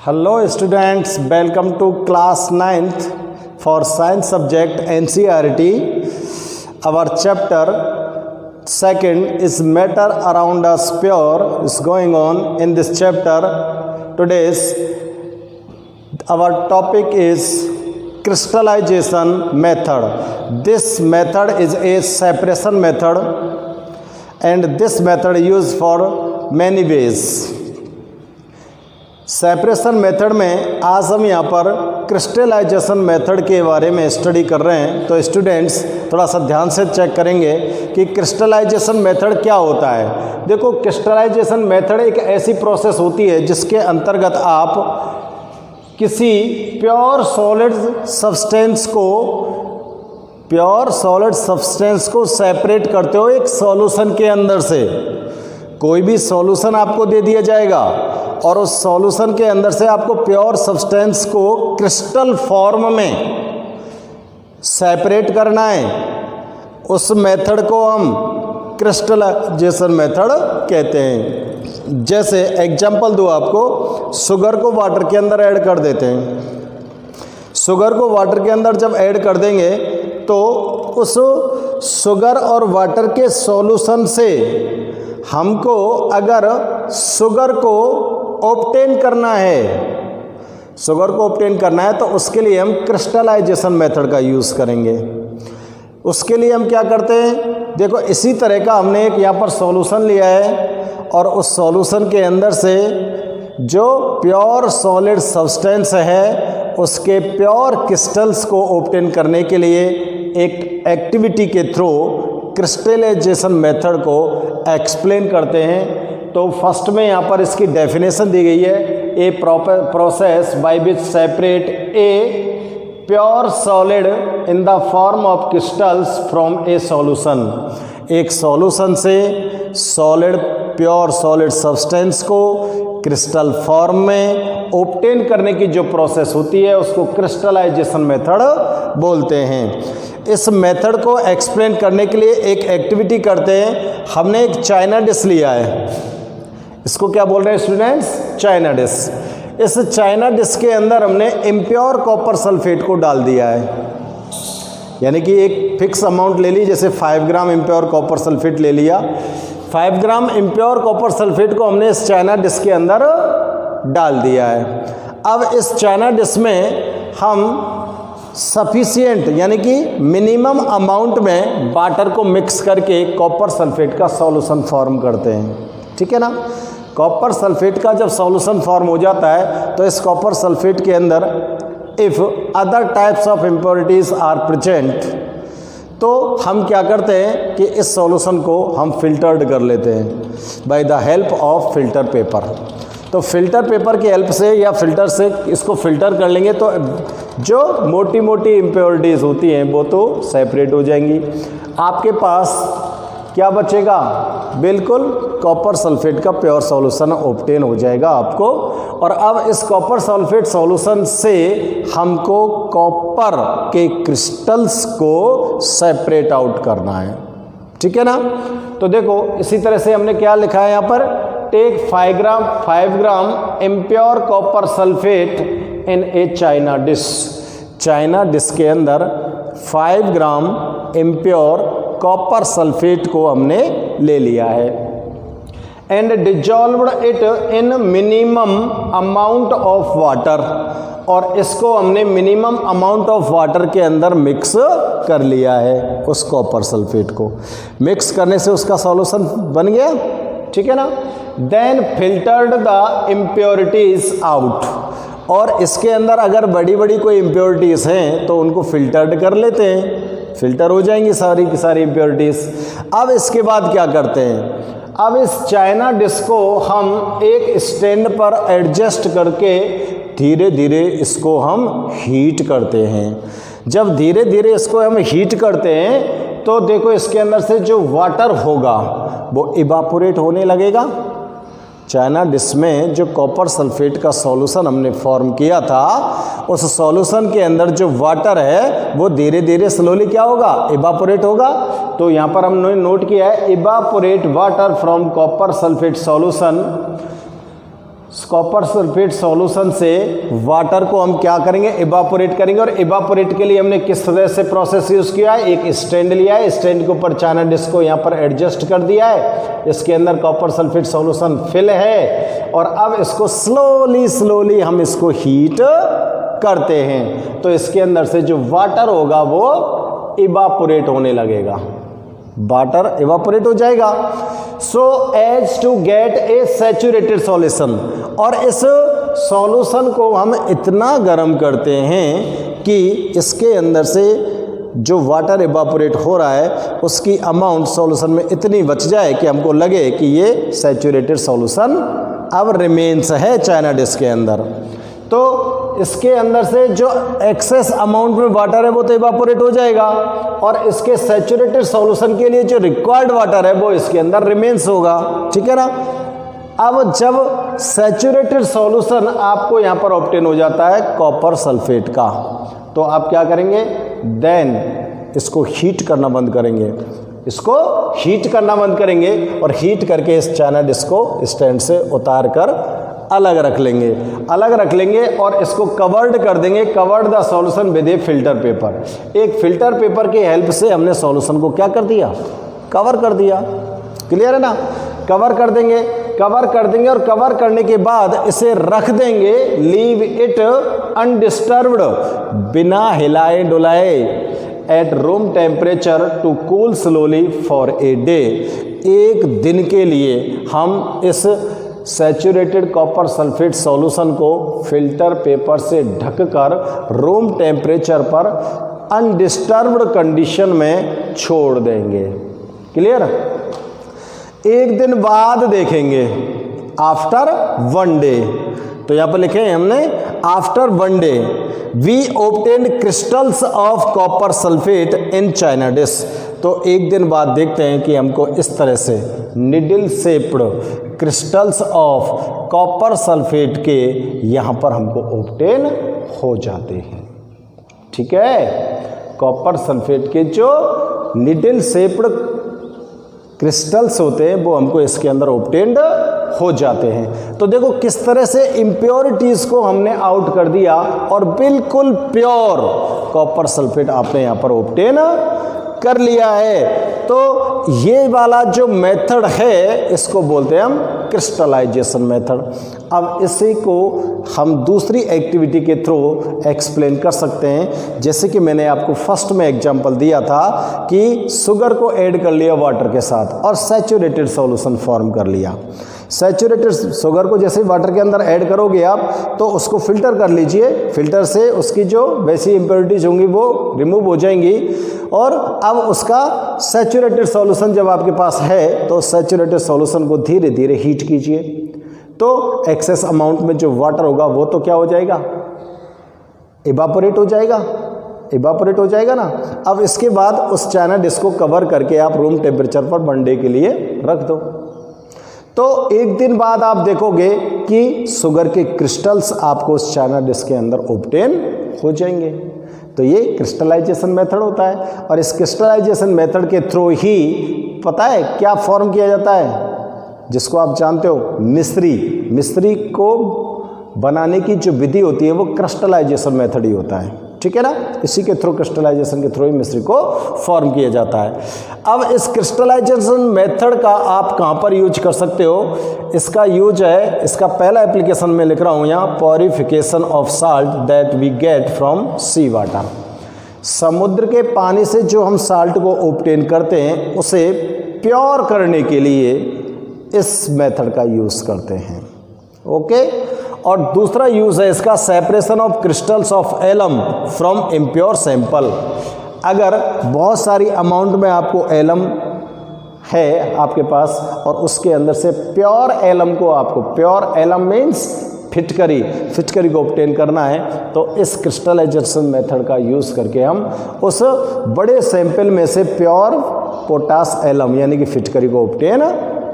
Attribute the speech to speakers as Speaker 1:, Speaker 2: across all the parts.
Speaker 1: Hello students, welcome to class 9th for science subject NCERT. Our chapter 2nd is matter around us pure is going on in this chapter. Today's our topic is crystallization method. This method is a separation method and this method used for many ways. Separation method में आज हम यहाँ पर crystallisation method के बारे में study कर रहे हैं। तो स्टूडेंट्स थोड़ा सा ध्यान से चेक करेंगे कि क्रिस्टलाइजेशन मेथड क्या होता है। देखो, क्रिस्टलाइजेशन मेथड एक ऐसी प्रोसेस होती है जिसके अंतर्गत आप किसी प्योर सॉलिड सब्सटेंस को सेपरेट करते हो एक सॉल्यूशन के अंदर से। कोई भी सॉल्यूशन आपको दे दिया जाएगा और उस सॉल्यूशन के अंदर से आपको प्योर सब्सटेंस को क्रिस्टल फॉर्म में सेपरेट करना है। उस मेथड को हम क्रिस्टलाइजेशन मेथड कहते हैं। जैसे एग्जांपल दो आपको, शुगर को वाटर के अंदर ऐड कर देते हैं। शुगर को वाटर के अंदर जब ऐड कर देंगे तो उस शुगर और वाटर के सॉल्यूशन से हमको अगर शुगर को ऑब्टेन करना है तो उसके लिए हम क्रिस्टलाइजेशन मेथड का यूज़ करेंगे। उसके लिए हम क्या करते हैं, देखो इसी तरह का हमने एक यहाँ पर सॉल्यूशन लिया है और उस सॉल्यूशन के अंदर से जो प्योर सॉलिड सब्सटेंस है उसके प्योर क्रिस्टल्स को ऑब्टेन करने के लिए एक एक्टिविटी के थ्रू क्रिस्टलाइजेशन मेथड को एक्सप्लेन करते हैं। तो फर्स्ट में यहाँ पर इसकी डेफिनेशन दी गई है, a process by which separate a pure solid in the form of crystals from A solution. एक सॉल्यूशन से प्योर सॉलिड सब्सटेंस को क्रिस्टल फॉर्म में ऑब्टेन करने की जो प्रोसेस होती है उसको क्रिस्टलाइजेशन मेथड बोलते हैं। इस मेथड को एक्सप्लेन करने के लिए एक एक्टिविटी करते हैं। हमने एक चाइना डिश लिया है, इसको क्या बोल रहे हैं स्टूडेंट्स, चाइना डिश। इस चाइना डिश के अंदर हमने इम्प्योर कॉपर सल्फेट को डाल दिया है, यानी कि एक फिक्स अमाउंट ले ली, जैसे 5 ग्राम इम्प्योर कॉपर सल्फेट ले लिया। 5 ग्राम इम्प्योर कॉपर सल्फेट को हमने इस चाइना डिश के अंदर डाल दिया है। अब इस चाइना डिश में हम सफिशिएंट यानी कि मिनिमम अमाउंट में वाटर को मिक्स करके कॉपर सल्फेट का सॉल्यूशन फॉर्म करते हैं। ठीक है ना। कॉपर सल्फेट का जब सॉल्यूशन फॉर्म हो जाता है तो इस कॉपर सल्फेट के अंदर if other types of impurities are present, तो हम क्या करते हैं कि इस सॉल्यूशन को हम फिल्टर्ड कर लेते हैं by the help of filter paper. तो फिल्टर पेपर की हेल्प से या फिल्टर से इसको फिल्टर कर लेंगे तो जो मोटी मोटी इम्प्योरिटीज़ होती हैं वो तो सेपरेट हो जाएंगी। आपके पास क्या बचेगा, बिल्कुल कॉपर सल्फेट का प्योर सॉल्यूशन ऑब्टेन हो जाएगा आपको। और अब इस कॉपर सल्फेट सॉल्यूशन से हमको कॉपर के क्रिस्टल्स को सेपरेट आउट करना है। ठीक है ना। तो देखो इसी तरह से हमने क्या लिखा है यहाँ पर, take 5 gram impure copper sulphate in A China dish. China dish के अंदर 5 ग्राम इम्प्योर कॉपर सल्फेट को हमने ले लिया है and dissolved it in minimum amount of water, और इसको हमने मिनिमम अमाउंट ऑफ वाटर के अंदर मिक्स कर लिया है। उस कॉपर सल्फेट को मिक्स करने से उसका सॉल्यूशन बन गया। ठीक है ना। Then filtered the impurities out, और इसके अंदर अगर बड़ी बड़ी कोई इम्प्योरिटीज़ हैं तो उनको फिल्टर्ड कर लेते हैं, फिल्टर हो जाएंगी सारी की सारी इम्प्योरिटीज़। अब इसके बाद क्या करते हैं, अब इस चाइना डिश को हम एक स्टैंड पर एडजस्ट करके धीरे धीरे इसको हम हीट करते हैं। जब धीरे धीरे इसको हम हीट करते हैं तो देखो इसके अंदर से जो वाटर होगा वो इवापोरेट होने लगेगा। चाइना डिश में जो कॉपर सल्फेट का सॉल्यूशन हमने फॉर्म किया था उस सॉल्यूशन के अंदर जो वाटर है वो धीरे धीरे स्लोली क्या होगा, इवापोरेट होगा। तो यहाँ पर हमने नोट किया है evaporate water from copper sulphate solution copper sulphate solution से वाटर को हम क्या करेंगे, इवापोरेट करेंगे। और इवापोरेट के लिए हमने किस तरह से प्रोसेस यूज़ किया है, एक स्टैंड लिया है, स्टैंड के ऊपर चाइना डिस्क को यहाँ पर एडजस्ट कर दिया है, इसके अंदर कॉपर सल्फेट सॉल्यूशन फिल है और अब इसको स्लोली हम इसको हीट करते हैं तो इसके अंदर से जो वाटर होगा वो इवापोरेट होने लगेगा, वाटर इवापोरेट हो जाएगा। So as to get a saturated solution, और इस सॉल्यूशन को हम इतना गर्म करते हैं कि इसके अंदर से जो वाटर इवापोरेट हो रहा है उसकी अमाउंट सॉल्यूशन में इतनी बच जाए कि हमको लगे कि ये सैचुरेटेड सॉल्यूशन अब रिमेन्स है चाइना डिस्क के अंदर। तो इसके अंदर से जो एक्सेस अमाउंट में वाटर है वो तो इवापोरेट हो जाएगा और इसके सैचुरेटेड सॉल्यूशन के लिए जो रिक्वायर्ड वाटर है वो इसके अंदर रिमेन्स होगा, ठीक है ना। अब जब सैचुरेटेड सॉल्यूशन आपको यहाँ पर ऑब्टेन हो जाता है कॉपर सल्फेट का, तो आप क्या करेंगे, देन इसको हीट करना बंद करेंगे, इसको हीट करना बंद करेंगे और हीट करके इस चाइना डिस्क को स्टैंड से उतार कर अलग रख लेंगे और इसको कवर्ड कर देंगे, covered the solution with A filter paper. एक फिल्टर पेपर की हेल्प से हमने सॉल्यूशन को क्या कर दिया, कवर कर दिया, क्लियर है ना। कवर कर देंगे और कवर करने के बाद इसे रख देंगे, लीव इट अनडिस्टर्ब्ड, बिना हिलाए डुलाए, at room temperature to cool slowly for a day. एक दिन के लिए हम इस सैचुरेटेड कॉपर सल्फेट सॉल्यूशन को फिल्टर पेपर से ढककर रूम टेम्परेचर पर अनडिस्टर्ब्ड कंडीशन में छोड़ देंगे, क्लियर। एक दिन बाद देखेंगे, आफ्टर 1 डे, तो यहाँ पर लिखे हैं हमने after 1 day we obtain crystals of copper sulphate in china dish. तो एक दिन बाद देखते हैं कि हमको इस तरह से needle shaped crystals of copper sulphate के यहाँ पर हमको ऑब्टेन हो जाते हैं, ठीक है। कॉपर सल्फेट के जो निडल शेप्ड क्रिस्टल्स होते हैं वो हमको इसके अंदर ऑब्टेन्ड हो जाते हैं। तो देखो किस तरह से इम्प्योरिटीज़ को हमने आउट कर दिया और बिल्कुल प्योर कॉपर सल्फेट आपने यहाँ पर ऑब्टेन कर लिया है। तो ये वाला जो मेथड है इसको बोलते हैं हम क्रिस्टलाइजेशन मेथड। अब इसी को हम दूसरी एक्टिविटी के थ्रू एक्सप्लेन कर सकते हैं, जैसे कि मैंने आपको फर्स्ट में एग्जांपल दिया था कि शुगर को ऐड कर लिया वाटर के साथ और सैचुरेटेड सॉल्यूशन फॉर्म कर लिया। सैचुरेटेड शुगर को जैसे वाटर के अंदर ऐड करोगे आप तो उसको फिल्टर कर लीजिए, फिल्टर से उसकी जो वैसी इम्प्योरिटीज होंगी वो रिमूव हो जाएंगी और अब उसका सैचुरेटेड सॉल्यूशन जब आपके पास है तो सैचुरेटेड सॉल्यूशन को धीरे धीरे हीट कीजिए तो एक्सेस अमाउंट में जो वाटर होगा वो तो क्या हो जाएगा, इवापोरेट हो जाएगा ना। अब इसके बाद उस चाइना डिस्क को कवर करके आप रूम टेम्परेचर पर 1 डे के लिए रख दो। तो एक दिन बाद आप देखोगे कि शुगर के क्रिस्टल्स आपको उस चाइना डिस्क के अंदर ऑब्टेन हो जाएंगे। तो ये क्रिस्टलाइजेशन मेथड होता है और इस क्रिस्टलाइजेशन मेथड के थ्रू ही पता है क्या फॉर्म किया जाता है, जिसको आप जानते हो मिश्री को बनाने की जो विधि होती है वो क्रिस्टलाइजेशन मेथड ही होता है, ठीक है ना। इसी के थ्रू क्रिस्टलाइजेशन के थ्रू ही मिश्री को फॉर्म किया जाता है। अब इस क्रिस्टलाइजेशन मेथड का आप कहाँ पर यूज कर सकते हो, इसका यूज है, इसका पहला एप्लीकेशन में लिख रहा हूँ यहाँ, purification of salt that we get from sea water. समुद्र के पानी से जो हम साल्ट को ऑब्टेन करते हैं उसे प्योर करने के लिए इस मेथड का यूज़ करते हैं, ओके। और दूसरा यूज़ है इसका separation of crystals of alum from impure sample. अगर बहुत सारी अमाउंट में आपको एलम है आपके पास और उसके अंदर से प्योर एलम को आपको, प्योर एलम मीन्स फिटकरी को ऑब्टेन करना है तो इस क्रिस्टलाइजेशन मेथड का यूज़ करके हम उस बड़े सैंपल में से प्योर पोटास एलम यानी कि फिटकरी को ऑब्टेन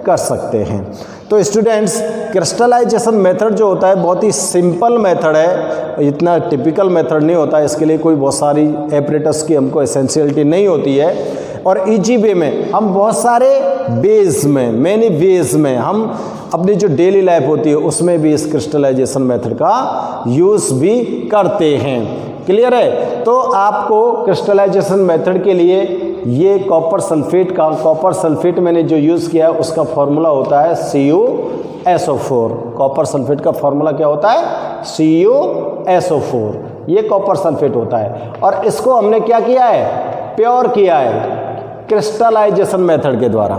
Speaker 1: कर सकते हैं। तो स्टूडेंट्स क्रिस्टलाइजेशन मेथड जो होता है बहुत ही सिंपल मेथड है, इतना टिपिकल मेथड नहीं होता है, इसके लिए कोई बहुत सारी एपरेटस की हमको एसेंशियलिटी नहीं होती है और इजी वे में हम बहुत सारे वेज में हम अपनी जो डेली लाइफ होती है उसमें भी इस क्रिस्टलाइजेशन मेथड का यूज़ भी करते हैं। क्लियर है? तो आपको क्रिस्टलाइजेशन मेथड के लिए ये कॉपर सल्फेट मैंने जो यूज़ किया है उसका फॉर्मूला होता है CuSO4। कॉपर सल्फेट का फॉर्मूला क्या होता है? CuSO4। ये कॉपर सल्फेट होता है और इसको हमने क्या किया है? प्योर किया है क्रिस्टलाइजेशन मेथड के द्वारा।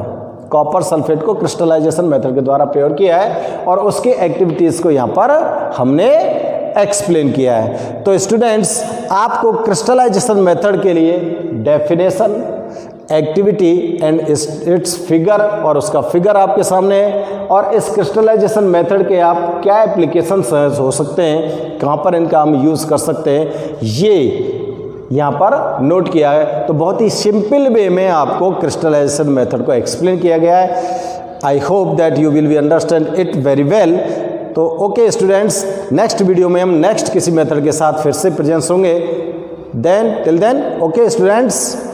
Speaker 1: कॉपर सल्फेट को क्रिस्टलाइजेशन मेथड के द्वारा प्योर किया है और उसकी एक्टिविटीज़ को यहाँ पर हमने एक्सप्लेन किया है। तो स्टूडेंट्स, आपको क्रिस्टलाइजेशन मेथड के लिए definition, activity and it's figure, और उसका फिगर आपके सामने है, और इस क्रिस्टलाइजेशन मेथड के आप क्या एप्लीकेशंस हो सकते हैं, कहाँ पर इनका हम यूज़ कर सकते हैं, ये यहाँ पर नोट किया है। तो बहुत ही सिंपल वे में आपको क्रिस्टलाइजेशन मेथड को एक्सप्लेन किया गया है। I hope that you will be understand it very well. तो ओके स्टूडेंट्स, नेक्स्ट वीडियो में हम नेक्स्ट किसी मेथड के साथ फिर से प्रेजेंस होंगे। Then till then okay students.